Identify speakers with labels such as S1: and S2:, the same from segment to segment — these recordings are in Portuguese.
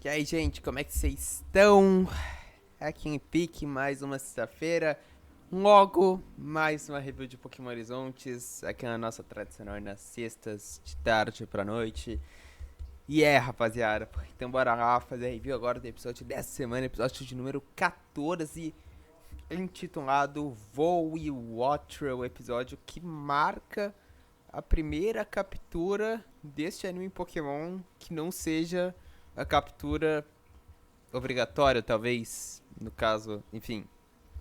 S1: E aí, gente, como é que vocês estão? Aqui em Pique, mais uma sexta-feira. Logo, mais uma review de Pokémon Horizontes. Aqui na nossa tradicional nas sextas, de tarde pra noite. E rapaziada, então bora lá fazer a review agora do episódio dessa semana, episódio de número 14, intitulado Voe Watcher, o episódio que marca a primeira captura deste anime Pokémon que não seja a captura obrigatória, talvez, no caso, enfim,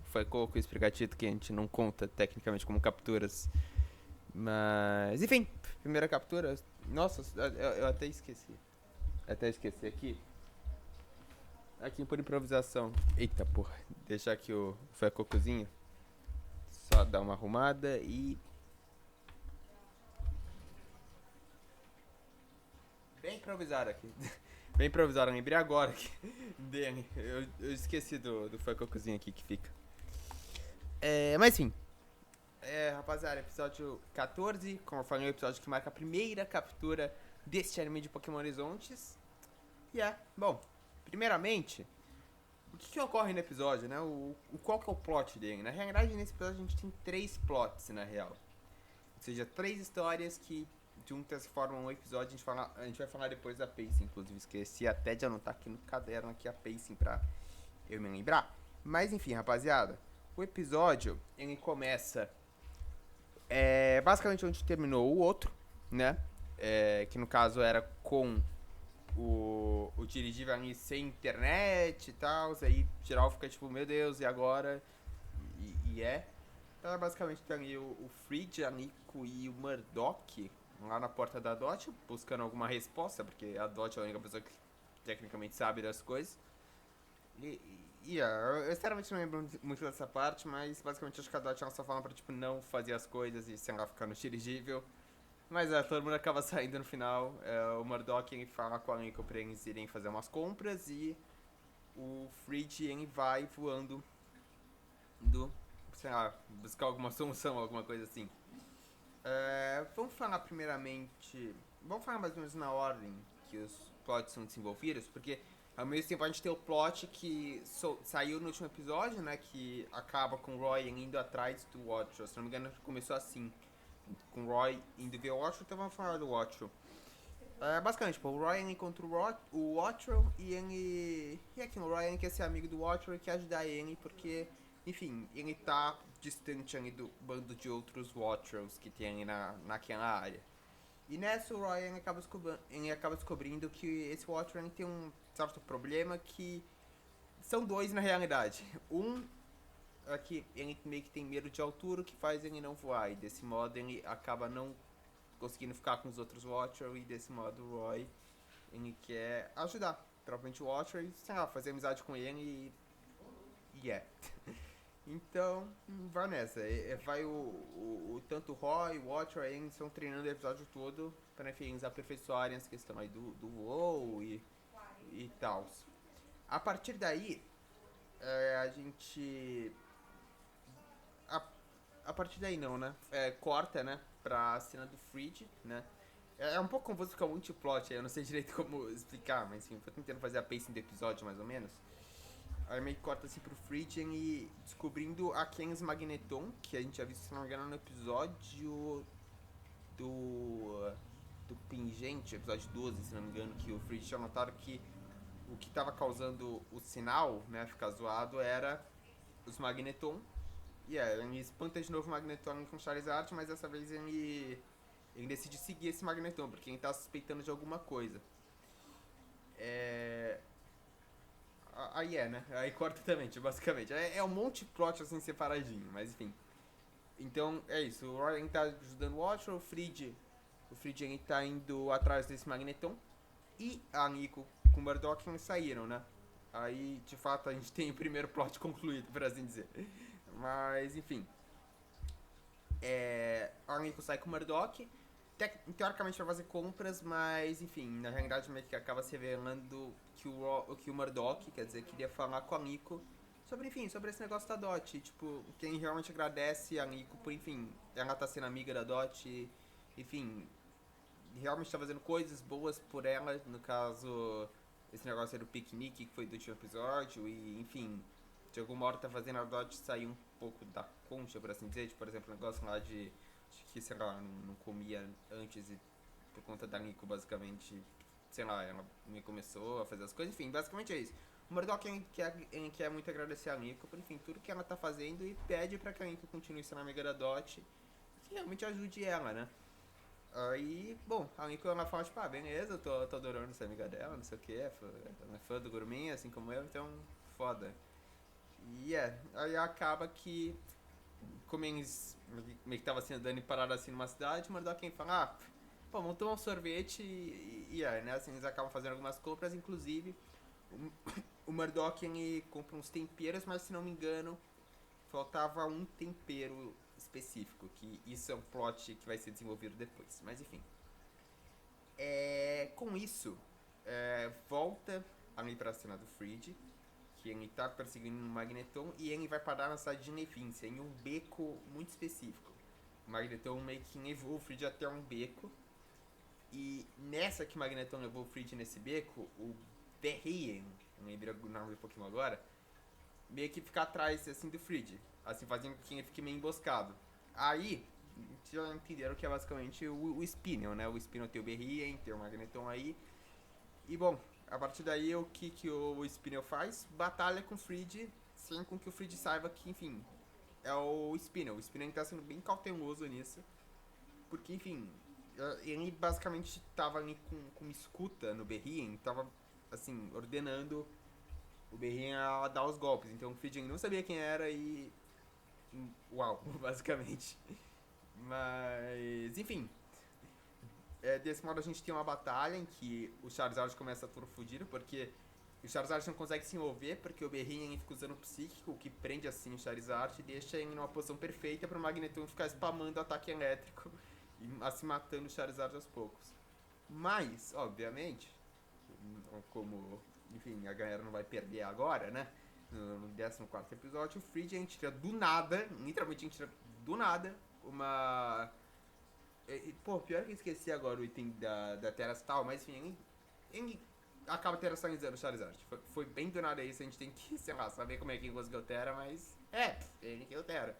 S1: foi Coco e Sprigatito que a gente não conta tecnicamente como capturas. Mas, enfim, primeira captura. Nossa, eu até esqueci. Até esqueci aqui. Aqui por improvisação. Eita porra, deixar aqui o Cocozinho. Só dar uma arrumada e. Bem improvisado aqui. Bem improvisado, lembrei agora aqui. Eu esqueci do Cocozinho aqui que fica. Mas enfim, rapaziada, episódio 14, como eu falei, é o episódio que marca a primeira captura deste anime de Pokémon Horizontes. E bom, primeiramente, o que ocorre no episódio, né? Qual que é o plot dele? Na realidade, nesse episódio a gente tem 3 plots, na real. Ou seja, 3 histórias que juntas formam um episódio. A gente vai falar depois da pacing, inclusive esqueci até de anotar aqui no caderno aqui a pacing pra eu me lembrar. Mas enfim, rapaziada, o episódio, ele começa basicamente onde terminou o outro, né? Que no caso era com o dirigível ali sem internet e tal. Aí geral fica tipo, meu Deus, e agora? Então basicamente tem ali o Fridge, a Nico e o Murdoch lá na porta da Dot, buscando alguma resposta, porque a Dot é a única pessoa que tecnicamente sabe das coisas. Eu sinceramente não lembro muito dessa parte, mas basicamente acho que a Dot ela só fala pra tipo, não fazer as coisas e sei lá, ficar no dirigível. Mas todo mundo acaba saindo no final. O Murdoch ele fala com a Nico pra eles irem fazer umas compras e o Fridge ele vai voando do, sei lá, buscar alguma solução, alguma coisa assim. Vamos falar primeiramente. Vamos falar mais ou menos na ordem que os plots são desenvolvidos, porque ao mesmo tempo a gente tem o plot que saiu no último episódio, né? Que acaba com o Roy indo atrás do Watcher. Se não me engano, começou assim. Com o Roy indo ver o Watcher, então vamos falar do Watcher. Basicamente, tipo, o Roy encontra o Watcher e ele. E aqui, o Roy quer ser amigo do Watcher e quer ajudar ele, porque, enfim, ele tá distante ali do bando de outros Watchers que tem ali naquela área. E nessa o Roy ele acaba descobrindo que esse Watcher tem um certo problema que são dois na realidade. Um é que ele meio que tem medo de altura, o que faz ele não voar. E desse modo ele acaba não conseguindo ficar com os outros Watcher. E desse modo o Roy ele quer ajudar propriamente o Watcher e sei lá, fazer amizade com ele Então, vai nessa. Vai tanto o Roy, o Watcher, eles estão treinando o episódio todo para enfim, eles aperfeiçoarem essa questão aí do voo e tal. A partir daí, a gente. A, a partir daí não, né? Corta, né? Pra cena do Fridge, né? É um pouco confuso porque é um multiplot, eu não sei direito como explicar, mas enfim, tô tentando fazer a pacing do episódio mais ou menos. Aí meio que corta assim pro Friedgen e descobrindo a Kens Magneton, que a gente já viu, se não me engano, no episódio do. Do Pingente, episódio 12, se não me engano, que o Friedgen tinha notado que o que tava causando o sinal, né, ficar zoado, era os Magneton. E ele espanta de novo o Magneton com Charizard, mas dessa vez ele decide seguir esse Magneton, porque ele tá suspeitando de alguma coisa. Aí né? Aí corta também, tipo, basicamente. É um monte de plot assim separadinho, mas enfim. Então é isso. O Ryan tá ajudando o Watcher, o Fridge ele tá indo atrás desse Magneton. E a Nico com o Murdoch saíram, né? Aí, de fato, a gente tem o primeiro plot concluído, por assim dizer. Mas, enfim. A Nico sai com o Murdoch. Teoricamente vai fazer compras, mas enfim, na realidade meio que acaba se revelando que o Murdoch, quer dizer, queria falar com a Nico sobre, enfim, sobre esse negócio da Dot. Tipo, quem realmente agradece a Nico por, enfim, ela tá sendo amiga da Dot, enfim, realmente tá fazendo coisas boas por ela, no caso, esse negócio era o piquenique que foi do último episódio e, enfim, de alguma hora tá fazendo a Dot sair um pouco da concha, por assim dizer. Tipo, por exemplo, o negócio lá de que, sei lá, não comia antes e por conta da Nico, basicamente, sei lá, ela me começou a fazer as coisas. Enfim, basicamente é isso. O Murdoch ele quer muito agradecer a Nico por, enfim, tudo que ela tá fazendo e pede pra que a Nico continue sendo amiga da Dot e que realmente ajude ela, né? Aí, bom, a Nico ela fala, tipo, beleza, tô adorando ser amiga dela, não sei o que, ela é fã do Gourmet, assim como eu, então, foda. E aí acaba que, como eles meio que tava assim, andando e pararam assim numa cidade, o Murdoch fala, pô, vamos tomar um sorvete né, assim, eles acabam fazendo algumas compras, inclusive, o, o Murdoch ele compra uns temperos, mas se não me engano, faltava um tempero específico, que isso é um plot que vai ser desenvolvido depois, mas enfim. Com isso, volta ali pra cena do Fridge, que ele tá perseguindo um Magneton e ele vai parar na cidade de Nevíncia, em um beco muito específico. O Magneton meio que levou o Fridge até um beco, e nessa que o Magneton levou o Fridge nesse beco, o Berrien, não lembro o nome do Pokémon agora, meio que fica atrás assim do Fridge, assim fazendo com que ele fique meio emboscado. Aí, já entenderam que é basicamente o Spinel, né? O Spinel tem o Berrien, tem o Magneton aí, e bom, a partir daí o que o Spinel faz? Batalha com o Fridge, sem com que o Fridge saiba que, enfim, é o Spinel. O Spinel tá sendo bem cauteloso nisso, porque, enfim, ele basicamente tava ali com uma escuta no Berrien, tava, assim, ordenando o Berrien a dar os golpes. Então o Fridge não sabia quem era e... Uau, basicamente. Mas, enfim, desse modo a gente tem uma batalha em que o Charizard começa todo fudido, porque o Charizard não consegue se envolver, porque o Berrien fica usando o Psíquico, o que prende assim o Charizard e deixa ele numa posição perfeita para o Magneton ficar spamando ataque elétrico e assim matando o Charizard aos poucos. Mas, obviamente, como, enfim, a galera não vai perder agora, né? No 14º episódio, o Fridge a gente tira do nada, literalmente a gente tira do nada, uma... Pô, pior que eu esqueci agora o item da Terra Tal, mas enfim, ele acaba terastalizando o Charizard. Foi bem do nada isso, a gente tem que, sei lá, saber como é que ele conseguiu o Terra, mas ele que é o Terra.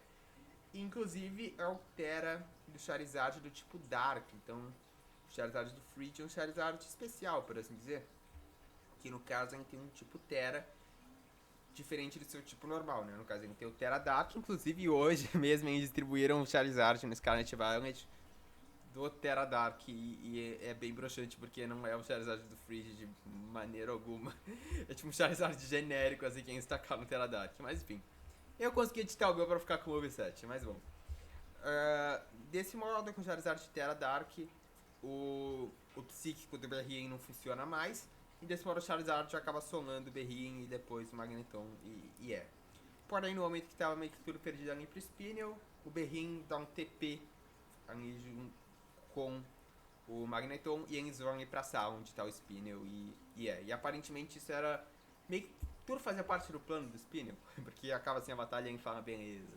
S1: Inclusive, é o Terra do Charizard do tipo Dark, então o Charizard do Fridge é um Charizard especial, por assim dizer. Que no caso ele tem um tipo Terra diferente do seu tipo normal, né? No caso ele tem o Terra Dark, inclusive hoje mesmo eles distribuíram o Charizard no Scarlet Violet do Terra Dark e é bem broxante porque não é o Charizard do Fridge de maneira alguma. É tipo um Charizard genérico, assim, que é instacar no Terra Dark. Mas enfim, eu consegui editar o meu pra ficar com o OV7, mas bom. Desse modo, com o Charizard de Terra Dark, o Psíquico do Berrien não funciona mais. E desse modo, o Charizard acaba solando o Berrien e depois o Magneton e. Porém, no momento que tava meio que tudo perdido ali pro Spinel, o Berrien dá um TP ali com o Magneton e eles vão ir pra sala onde tá o Spinel e aparentemente isso era meio que tudo fazia parte do plano do Spinel, porque acaba assim a batalha e ele fala, beleza,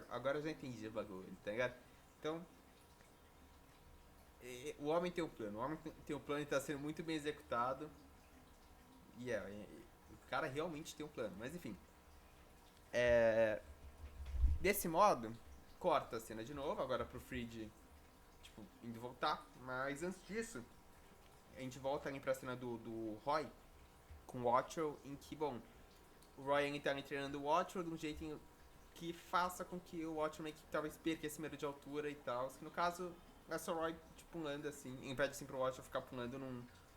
S1: agora eu já entendi o bagulho, tá ligado? Então, o homem tem um plano, o homem tem um plano e tá sendo muito bem executado o cara realmente tem um plano, mas enfim, desse modo, corta a cena de novo, agora pro Fridge tipo, indo voltar. Mas antes disso, a gente volta ali pra cena do Roy com o Watchel, em que, bom, o Roy ele tá ali treinando o Watchel de um jeito que faça com que o Watchel meio que talvez perca esse medo de altura e tal. Que no caso, é só o Roy tipo, pulando assim, impede assim pro Watchel ficar pulando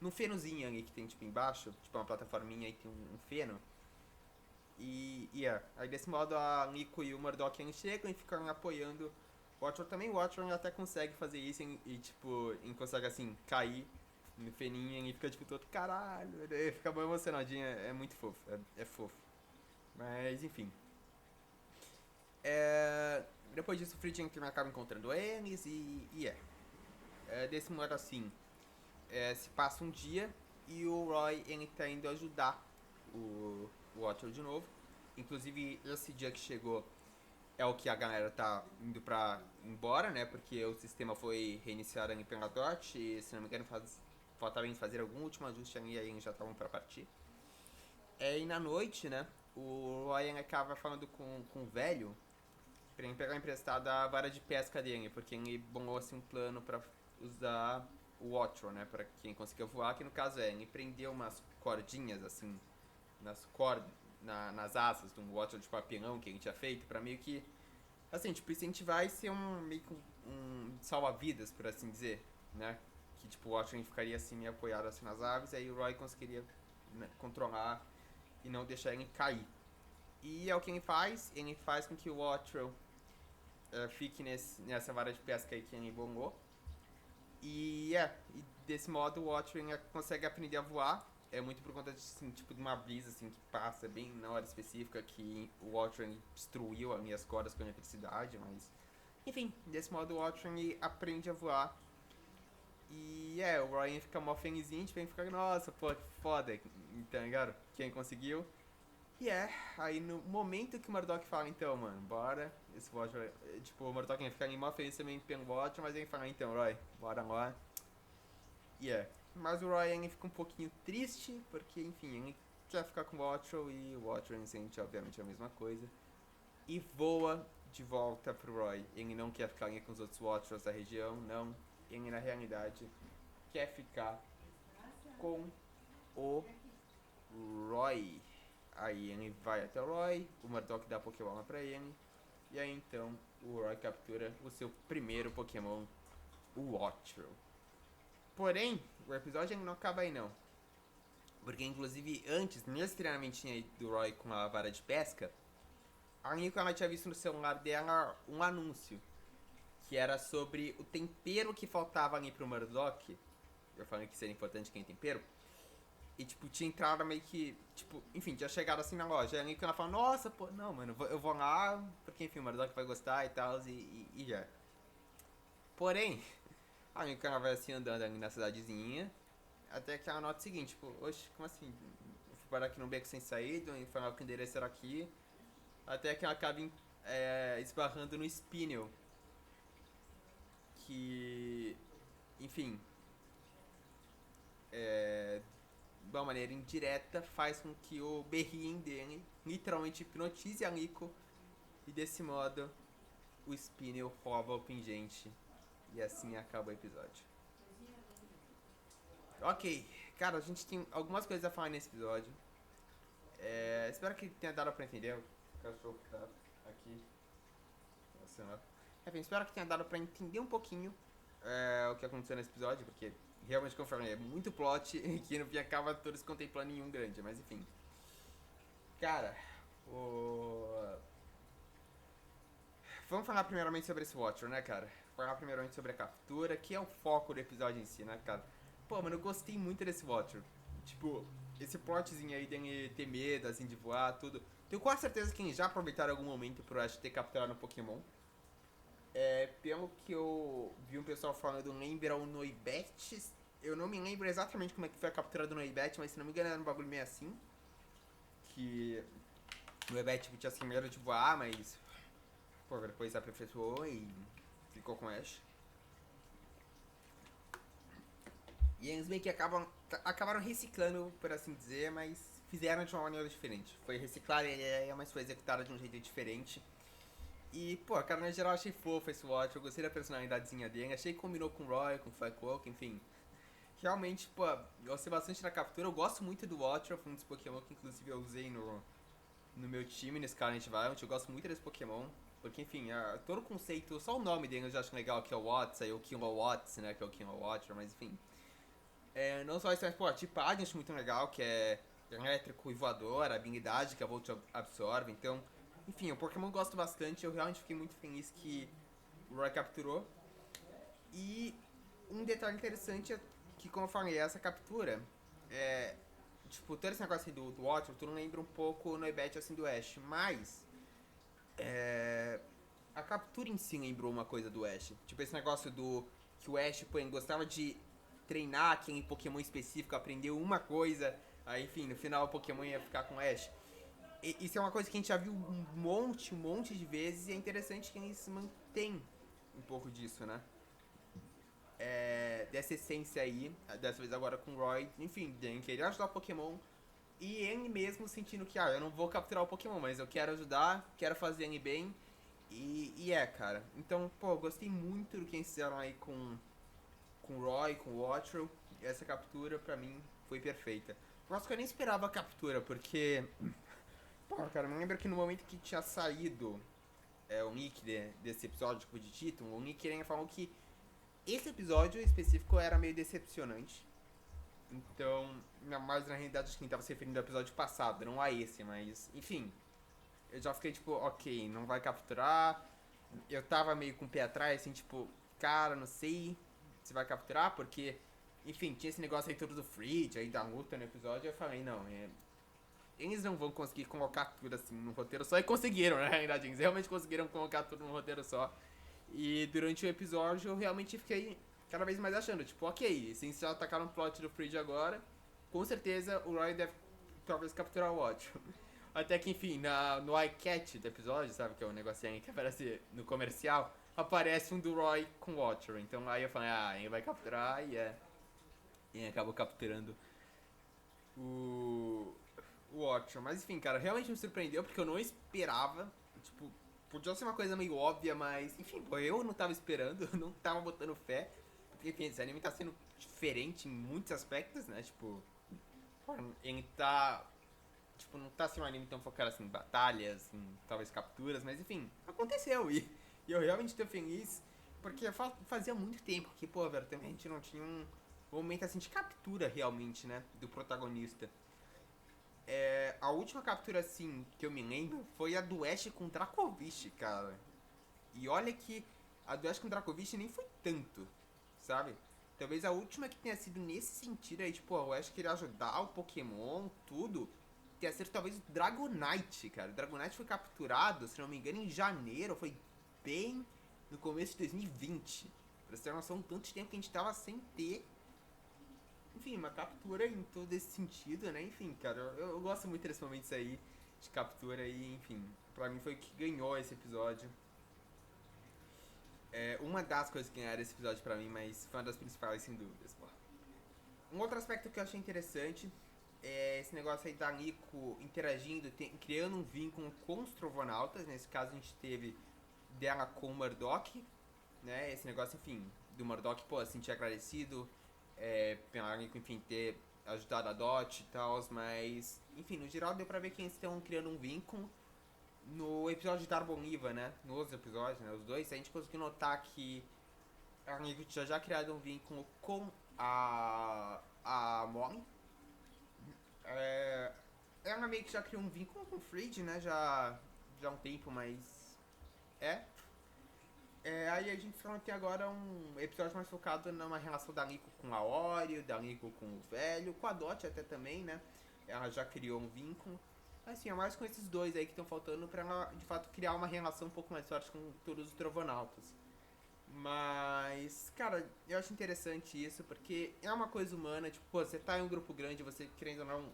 S1: num fenozinho ali que tem tipo embaixo, tipo uma plataforminha aí tem um feno. Aí desse modo a Nico e o Murdoch eles chegam e ficam apoiando o Watcher também. O Watcher até consegue fazer isso tipo, ele consegue assim, cair no feninho e fica tipo todo caralho, ele fica bem emocionadinho, é muito fofo, é fofo. Mas enfim. Depois disso o Friedkin acaba encontrando eles desse modo assim, se passa um dia e o Roy ele tá indo ajudar o Watcher de novo. Inclusive, esse dia que chegou é o que a galera tá indo pra embora, né? Porque o sistema foi reiniciado ali pela Dot e, se não me engano, faltava eles fazer algum último ajuste ali e aí eles já estavam pra partir. E na noite, né, o Ryan acaba falando com o velho pra ele pegar emprestada a vara de pesca dele, porque ele bolou assim um plano pra usar o Watcher, né, pra quem conseguia voar, que no caso ele prendeu umas cordinhas assim nas asas de um Watcher de papelão que ele tinha feito pra meio que, assim, tipo, incentivar e ser meio que um salva-vidas, por assim dizer, né, que tipo o Watcher ficaria assim meio apoiado assim nas aves, aí o Roy conseguiria, né, controlar e não deixar ele cair. E é o que ele faz com que o Watcher fique nessa vara de pesca aí que ele bolou. E desse modo o Watcher consegue aprender a voar. É muito por conta de, assim, tipo, de uma brisa assim, que passa bem na hora específica que o Watcher destruiu ali as cordas com eletricidade, mas... Enfim, desse modo o Watcher aprende a voar. O Ryan fica mó felizinho, tipo, ele fica, nossa, pô, que foda, tá ligado? Quem conseguiu. Aí no momento que o Murdock fala, então, mano, bora, esse Watcher, tipo, o Murdock ia ficar mó feliz também pelo Watcher, mas ele fala, então, Roy, bora lá. Mas o Roy ele fica um pouquinho triste, porque, enfim, ele quer ficar com o Watcher e o Watcher sente, obviamente, a mesma coisa. E voa de volta pro Roy. Ele não quer ficar ali com os outros Watchers da região, não. Ele, na realidade, quer ficar com o Roy. Aí ele vai até o Roy, o Murdock dá a Pokébola pra ele. E aí então o Roy captura o seu primeiro Pokémon, o Watchel. Porém, o episódio não acaba aí não. Porque inclusive antes, nesse treinamentinho aí do Roy com a vara de pesca, a Nico ela tinha visto no celular dela um anúncio. Que era sobre o tempero que faltava ali pro Murdock. Eu falei que seria importante quem tempero. E, tipo, tinha entrado meio que, tipo, enfim, tinha chegado assim na loja. E aí que ela fala, nossa, pô, não, mano, eu vou lá, porque, enfim, o Murdock vai gostar e tal, e já. Porém, aí que ela vai assim andando ali na cidadezinha, até que ela nota o seguinte, tipo, oxe, como assim? Eu fui parar aqui num beco sem saída, e falava que o endereço era aqui, até que ela acaba esbarrando no Spinel, que, enfim, de uma maneira indireta, faz com que o berrinho dele literalmente hipnotize a Nico. E desse modo, o Spinel rouba o pingente. E assim acaba o episódio. Ok, cara, a gente tem algumas coisas a falar nesse episódio. Espero que tenha dado pra entender. O cachorro que tá aqui. Enfim, espero que tenha dado pra entender um pouquinho o que aconteceu nesse episódio, porque realmente, como eu falei, é muito plot que no fim acaba todos contemplando em um grande, mas enfim. Cara, vamos falar primeiramente sobre esse Watcher, né, cara? Falar primeiramente sobre a captura, que é o foco do episódio em si, né, cara? Pô, mano, eu gostei muito desse Watcher. Tipo, esse plotzinho aí de ter medo, assim, de voar, tudo. Tenho quase certeza que eles já aproveitaram algum momento pro Ash ter capturado um Pokémon. Pelo que eu vi um pessoal falando, lembra o Noibat. Eu não me lembro exatamente como é que foi a captura do Noibat, mas se não me engano era um bagulho meio assim. Que o Noibat tipo, tinha assim medo de voar, mas pô, depois se aperfeiçoou e ficou com Ash. E eles meio que acabaram reciclando, por assim dizer, mas fizeram de uma maneira diferente. Foi reciclar a ideia, mas foi executada de um jeito diferente. E, pô, cara, na geral achei fofo esse Watch, eu gostei da personalidadezinha dele, achei que combinou com o Roy, com o Flycoke, enfim. Realmente, pô, gostei bastante da captura, eu gosto muito do Watcher, foi um dos Pokémon que inclusive eu usei no meu time, nesse Current Valiant, eu gosto muito desse Pokémon. Porque, enfim, todo o conceito, só o nome dele eu já acho legal, que é o Watts, aí o Kilowatts, né, que é o Kilowatcher, mas enfim. Não só isso, mas, pô, a tipagem eu acho muito legal, que é elétrico e voador, a habilidade que a Volt absorve, então... Enfim, o Pokémon eu gosto bastante, eu realmente fiquei muito feliz que o Roy capturou. E um detalhe interessante é que, como eu falei, essa captura, tipo, todo esse negócio do Watcher, tu não lembra um pouco o Noibat assim do Ash, mas a captura em si lembrou uma coisa do Ash. Tipo, esse negócio do que o Ash, pô, gostava de treinar aquele Pokémon específico, aprendeu uma coisa, aí, enfim, no final o Pokémon ia ficar com o Ash. Isso é uma coisa que a gente já viu um monte de vezes e é interessante que eles mantêm um pouco disso, né? dessa essência aí, dessa vez agora com o Roy, enfim, em querer ajudar o Pokémon e ele mesmo sentindo que, eu não vou capturar o Pokémon, mas eu quero ajudar, quero fazer ele bem. Cara. Então, pô, eu gostei muito do que eles fizeram aí com o Roy, com o Wattrel. Essa captura, pra mim, foi perfeita. Nossa, que eu nem esperava a captura, porque... Pô, cara, eu me lembro que no momento que tinha saído o nick desse episódio de título, o Nick ainda falou que esse episódio específico era meio decepcionante. Então, mais na realidade, acho que quem tava se referindo ao episódio passado, não a esse, mas... Enfim, eu já fiquei tipo, ok, não vai capturar. Eu tava meio com o pé atrás, assim, tipo, cara, não sei se vai capturar, porque, enfim, tinha esse negócio aí todo do Fridge, aí da luta no episódio, eu falei, não, eles não vão conseguir colocar tudo assim no roteiro só, e conseguiram, na realidade, eles realmente conseguiram colocar tudo no roteiro só. E durante o episódio eu realmente fiquei cada vez mais achando, tipo, ok, se eles já atacaram o plot do Fridge agora, com certeza o Roy deve talvez capturar o ódio. Até que, enfim, no iCatch do episódio, sabe, que é um negocinho que aparece no comercial, aparece um do Roy com o Watcher. Então aí eu falei, ele vai capturar e acabou capturando o, o Watcher. Mas enfim, cara, realmente me surpreendeu porque eu não esperava. Tipo, podia ser uma coisa meio óbvia, mas enfim, pô, eu não tava esperando, eu não tava botando fé. Porque, enfim, esse anime tá sendo diferente em muitos aspectos, né? Tipo, ele tá. Tipo, não tá assim um anime tão focado assim em batalhas, em talvez capturas, mas enfim, aconteceu. E eu realmente tô feliz, porque fazia muito tempo que, pô, velho, também a gente não tinha um momento assim de captura realmente, né? Do protagonista. A última captura assim que eu me lembro foi a do Ash com Dracovish, cara. E olha que a do Ash com Dracovish nem foi tanto, sabe? Talvez a última que tenha sido nesse sentido aí, tipo, o Ash queria ajudar o Pokémon, tudo. Tenha sido talvez o Dragonite, cara. O Dragonite foi capturado, se não me engano, em janeiro. Foi bem no começo de 2020. Pra você ter uma noção, tanto tempo que a gente tava sem ter. Enfim, uma captura em todo esse sentido, né? Enfim, cara, eu gosto muito desses momentos aí de captura e, enfim, pra mim foi o que ganhou esse episódio. Uma das coisas que ganharam esse episódio pra mim, mas foi uma das principais, sem dúvidas. Pô. Um outro aspecto que eu achei interessante é esse negócio aí da Nico interagindo, criando um vínculo com os Trovonautas. Nesse caso a gente teve dela com o Murdock, né? Esse negócio, enfim, do Murdock, pô, se sentir agradecido pela Nico, enfim, ter ajudado a Dot e tal, mas, enfim, no geral deu pra ver que eles estão criando um vínculo. No episódio de Tarboniva, né? Nos episódios, né? Os dois, a gente conseguiu notar que a Nico tinha já criado um vínculo com a Molly. Ela meio que já criou um vínculo com o Fridge, né? Já há um tempo, mas. É. Aí a gente só tem agora um episódio mais focado numa relação da Nico com a Oreo, da Nico com o velho, com a Dot até também, né? Ela já criou um vínculo. Assim, é mais com esses dois aí que estão faltando pra ela, de fato, criar uma relação um pouco mais forte com todos os Trovonautas. Mas, cara, eu acho interessante isso, porque é uma coisa humana, tipo, pô, você tá em um grupo grande, você querendo ou não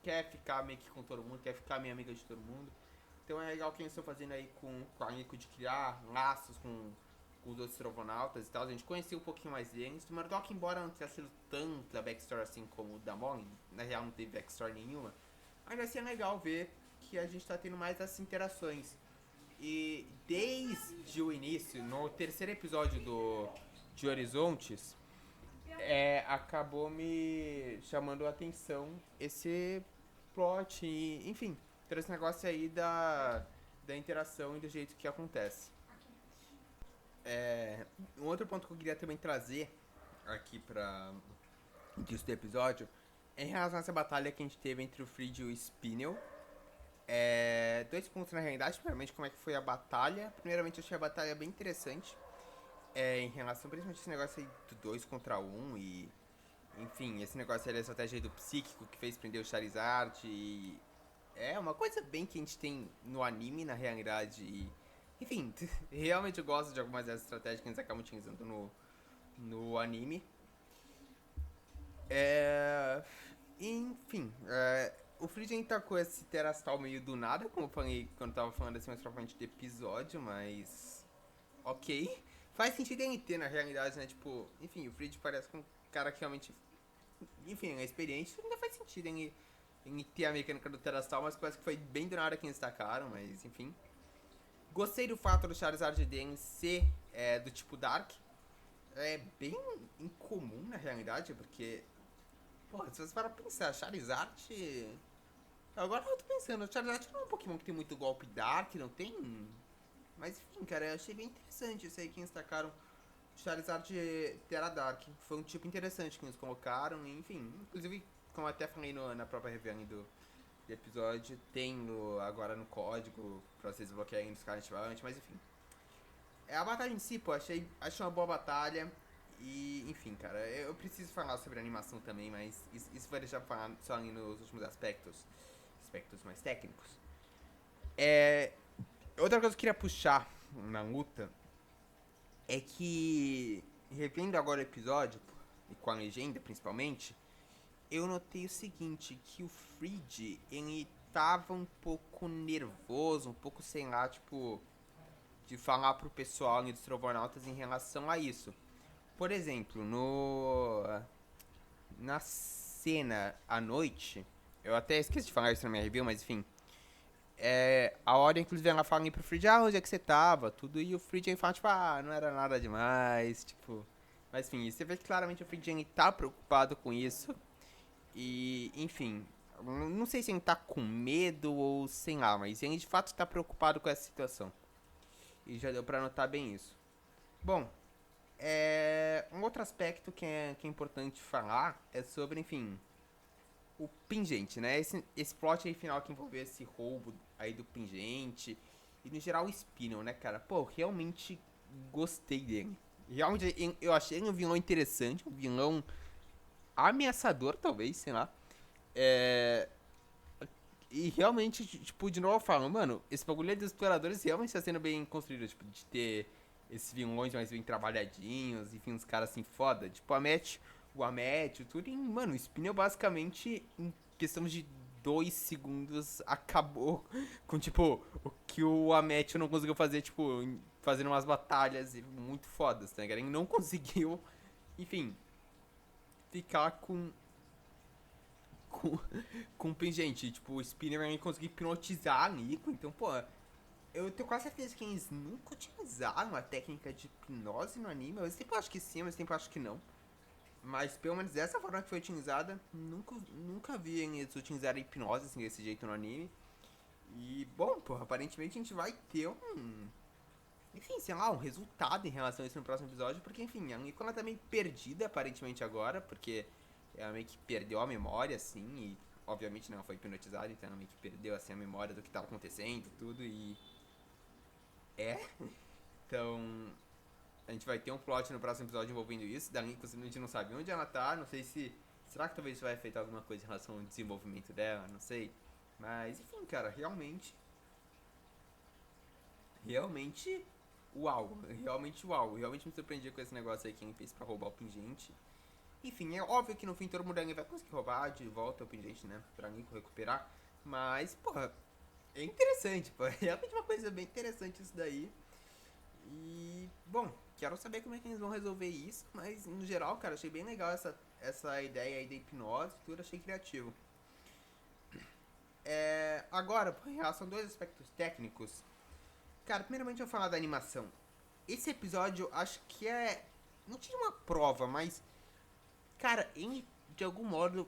S1: quer ficar meio que com todo mundo, quer ficar meio amiga de todo mundo. Então é legal que eles estão fazendo aí com a Nico de criar laços com os outros Trovonautas e tal. A gente conhecia um pouquinho mais deles. O Murdock, embora não tenha sido tanta backstory assim como o da Molly, na real não teve backstory nenhuma, ainda assim é legal ver que a gente tá tendo mais essas interações. E desde o início, no terceiro episódio de Horizontes, acabou me chamando a atenção esse plot e, enfim, todo esse negócio aí da interação e do jeito que acontece. Um outro ponto que eu queria também trazer aqui pra disso do episódio é em relação a essa batalha que a gente teve entre o Fridge e o Spinel. Dois pontos na realidade. Primeiramente, como é que foi a batalha. Primeiramente, eu achei a batalha bem interessante. Em relação, principalmente, a esse negócio aí do 2 contra 1 e... Enfim, esse negócio aí da estratégia do psíquico que fez prender o Charizard e... É uma coisa bem que a gente tem no anime, na realidade. E, enfim, realmente eu gosto de algumas dessas estratégias que eles acabam utilizando no anime. Enfim, o Frieden tá com esse terastal meio do nada, como eu falei quando eu tava falando assim mais pra frente do episódio, mas. Ok. faz sentido ele ter, na realidade, né? Tipo, enfim, o Fridge parece com um cara que realmente, enfim, é experiente. Ainda faz sentido ele ter a mecânica do Terastal, mas parece que foi bem do nada que eles destacaram, mas enfim. Gostei do fato do Charizard Dane ser do tipo Dark. É bem incomum, na realidade, porque, porra, se você para pensar, Charizard... Agora eu tô pensando, o Charizard não é um Pokémon que tem muito golpe Dark, não tem? Mas enfim, cara, eu achei bem interessante isso aí que eles destacaram. Charizard Terra Dark. Foi um tipo interessante que eles colocaram, enfim. Inclusive, como eu até falei na própria review do episódio, tem agora no código pra vocês bloquearem dos caras antes, mas enfim. A batalha em si, pô, achei uma boa batalha. E, enfim, cara, eu preciso falar sobre a animação também, mas isso vai deixar pra falar só ali nos últimos aspectos mais técnicos. Outra coisa que eu queria puxar na luta é que, revendo agora o episódio, e com a legenda principalmente, eu notei o seguinte, que o Fridge, ele tava um pouco nervoso, um pouco, sei lá, tipo, de falar pro pessoal ali dos Trovonautas em relação a isso. Por exemplo, na cena à noite, eu até esqueci de falar isso na minha review, mas enfim, a hora, inclusive, ela fala ali pro Fridge, onde é que você tava? Tudo, e o Fridge fala, tipo, não era nada demais, tipo... Mas, enfim, você vê que claramente o Fridge tá preocupado com isso. E, enfim, não sei se ele tá com medo ou sei lá, mas ele de fato tá preocupado com essa situação. E já deu pra notar bem isso. Bom, um outro aspecto que é importante falar é sobre, enfim, o pingente, né? Esse plot aí final que envolveu esse roubo aí do pingente. E no geral o Spinel, né, cara? Pô, realmente gostei dele. Realmente eu achei ele um vilão interessante, um vilão ameaçador, talvez, sei lá. É. E realmente, tipo, de novo eu falo, mano, esse bagulho dos exploradores realmente está sendo bem construído, tipo, de ter esses vilões mais bem trabalhadinhos, enfim, uns caras assim foda. Tipo, o Amet, tudo em, mano, o Spinel basicamente, em questão de 2 segundos, acabou com, tipo, o que o Amet não conseguiu fazer, tipo, fazendo umas batalhas muito fodas, tá ligado? Ele não conseguiu, enfim, ficar com, com pingente. Tipo, o Spinner conseguiu hipnotizar a Nico. Então, pô, eu tenho quase certeza que eles nunca utilizaram a técnica de hipnose no anime. Eu sempre acho que sim, mas sempre acho que não. Mas pelo menos dessa forma que foi utilizada, nunca vi eles utilizarem hipnose assim, desse jeito no anime. E, bom, pô, aparentemente a gente vai ter enfim, sei lá, um resultado em relação a isso no próximo episódio, porque, enfim, a Nico ela tá meio perdida aparentemente agora, porque ela meio que perdeu a memória, assim, e obviamente não foi hipnotizada, então ela meio que perdeu, assim, a memória do que tava acontecendo e tudo, e... Então, a gente vai ter um plot no próximo episódio envolvendo isso, da Nico a gente não sabe onde ela tá, não sei se... Será que talvez isso vai afetar alguma coisa em relação ao desenvolvimento dela, não sei. Mas, enfim, cara, realmente uau, realmente uau. Realmente me surpreendi com esse negócio aí que ele fez pra roubar o pingente. Enfim, é óbvio que no fim todo mundo ainda vai conseguir roubar de volta o pingente, né? Pra Nico recuperar. Mas, porra, é interessante, pô. É realmente uma coisa bem interessante isso daí. E, bom, quero saber como é que eles vão resolver isso. Mas, no geral, cara, achei bem legal essa ideia aí da hipnose e tudo. Achei criativo. Agora, em relação a dois aspectos técnicos. Cara, primeiramente eu vou falar da animação. Esse episódio, acho que não tinha uma prova, mas... Cara, ele, de algum modo,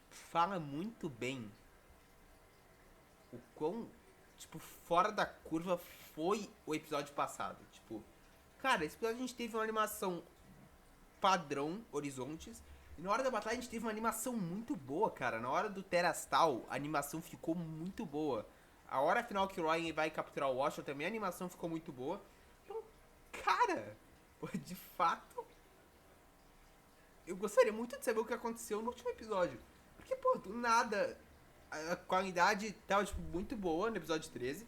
S1: fala muito bem o quão, tipo, fora da curva foi o episódio passado. Tipo, cara, esse episódio a gente teve uma animação padrão, Horizontes, e na hora da batalha a gente teve uma animação muito boa, cara. Na hora do Terastal, a animação ficou muito boa. A hora final que o Ryan vai capturar o Washington também, a animação ficou muito boa. Então, cara, de fato, eu gostaria muito de saber o que aconteceu no último episódio. Porque, pô, do nada, a qualidade tava, tipo, muito boa no episódio 13.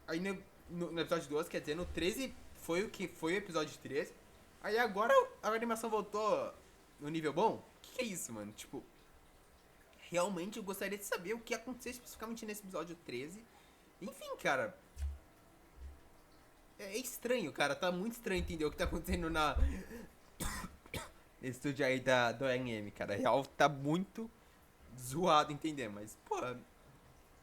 S1: Aí no episódio 12, quer dizer, no 13 foi o que foi o episódio 13. Aí agora a animação voltou no nível bom? Que é isso, mano? Tipo, realmente eu gostaria de saber o que aconteceu especificamente nesse episódio 13. Enfim, cara, é estranho, cara. Tá muito estranho entender o que tá acontecendo na estúdio aí do ANM, cara. Real tá muito zoado entender, mas, pô, a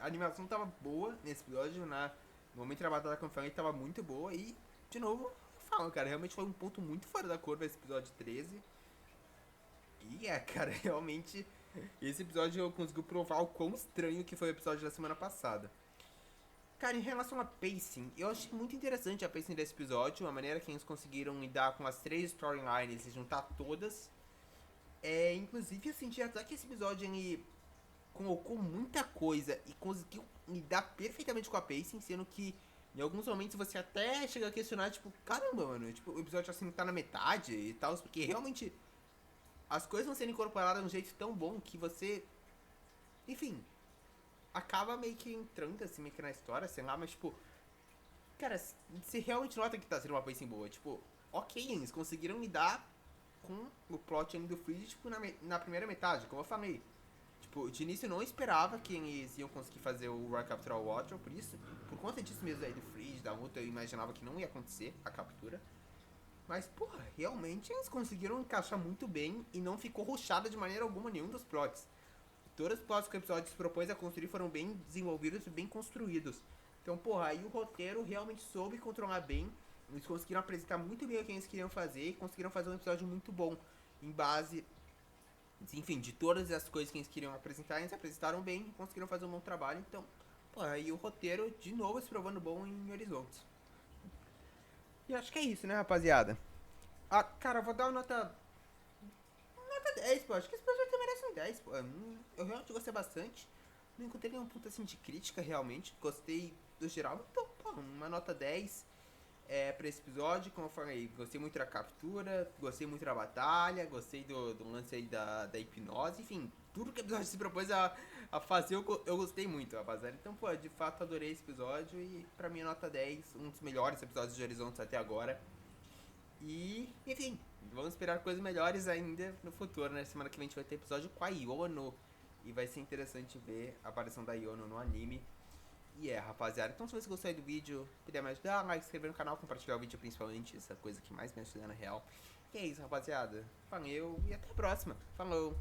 S1: animação tava boa nesse episódio, no momento da batalha com o Fang tava muito boa e, de novo, eu falo, cara, realmente foi um ponto muito fora da curva esse episódio 13. E cara, realmente, esse episódio eu consegui provar o quão estranho que foi o episódio da semana passada. Cara, em relação a pacing, eu achei muito interessante a pacing desse episódio, a maneira que eles conseguiram lidar com as três storylines e juntar todas. Inclusive, eu senti até que esse episódio ele colocou muita coisa e conseguiu lidar perfeitamente com a pacing, sendo que em alguns momentos você até chega a questionar, tipo, caramba, mano, tipo, o episódio assim tá na metade e tal, porque realmente as coisas vão sendo incorporadas de um jeito tão bom que você, enfim, acaba meio que entrando assim, meio que na história, sei lá, mas tipo, cara, você realmente nota que tá sendo uma pacing boa, tipo, ok, eles conseguiram lidar com o plot do Freeze, tipo, na primeira metade, como eu falei. Tipo, de início eu não esperava que eles iam conseguir fazer o Roy capturar o Watcher, por conta disso mesmo aí do Freeze, da luta, eu imaginava que não ia acontecer a captura. Mas, porra, realmente eles conseguiram encaixar muito bem e não ficou rushada de maneira alguma nenhum dos plots. Todos os plots que o episódio se propôs a construir foram bem desenvolvidos e bem construídos. Então, porra, aí o roteiro realmente soube controlar bem. Eles conseguiram apresentar muito bem o que eles queriam fazer e conseguiram fazer um episódio muito bom. Em base, enfim, de todas as coisas que eles queriam apresentar, eles apresentaram bem e conseguiram fazer um bom trabalho. Então, porra, aí o roteiro de novo se provando bom em Horizontes. E acho que é isso, né, rapaziada? Ah, cara, eu vou dar uma nota 10, pô. Acho que esse projeto merece um 10, pô. Eu realmente gostei bastante. Não encontrei nenhum ponto assim de crítica, realmente. Gostei do geral. Então, pô, uma nota 10 pra esse episódio. Como eu falei, gostei muito da captura, gostei muito da batalha, gostei do lance aí da hipnose. Enfim, tudo que o episódio se propôs a fazer eu gostei muito, rapaziada. Então, pô, de fato adorei esse episódio. E pra mim, nota 10, um dos melhores episódios de Horizontes até agora. E, enfim, vamos esperar coisas melhores ainda no futuro, né? Semana que vem a gente vai ter episódio com a Iono. E vai ser interessante ver a aparição da Iono no anime. E rapaziada. Então, se você gostou aí do vídeo, puder me ajudar, like, se inscrever no canal, compartilhar o vídeo principalmente. Essa coisa que mais me ajuda na real. E é isso, rapaziada. Valeu e até a próxima. Falou!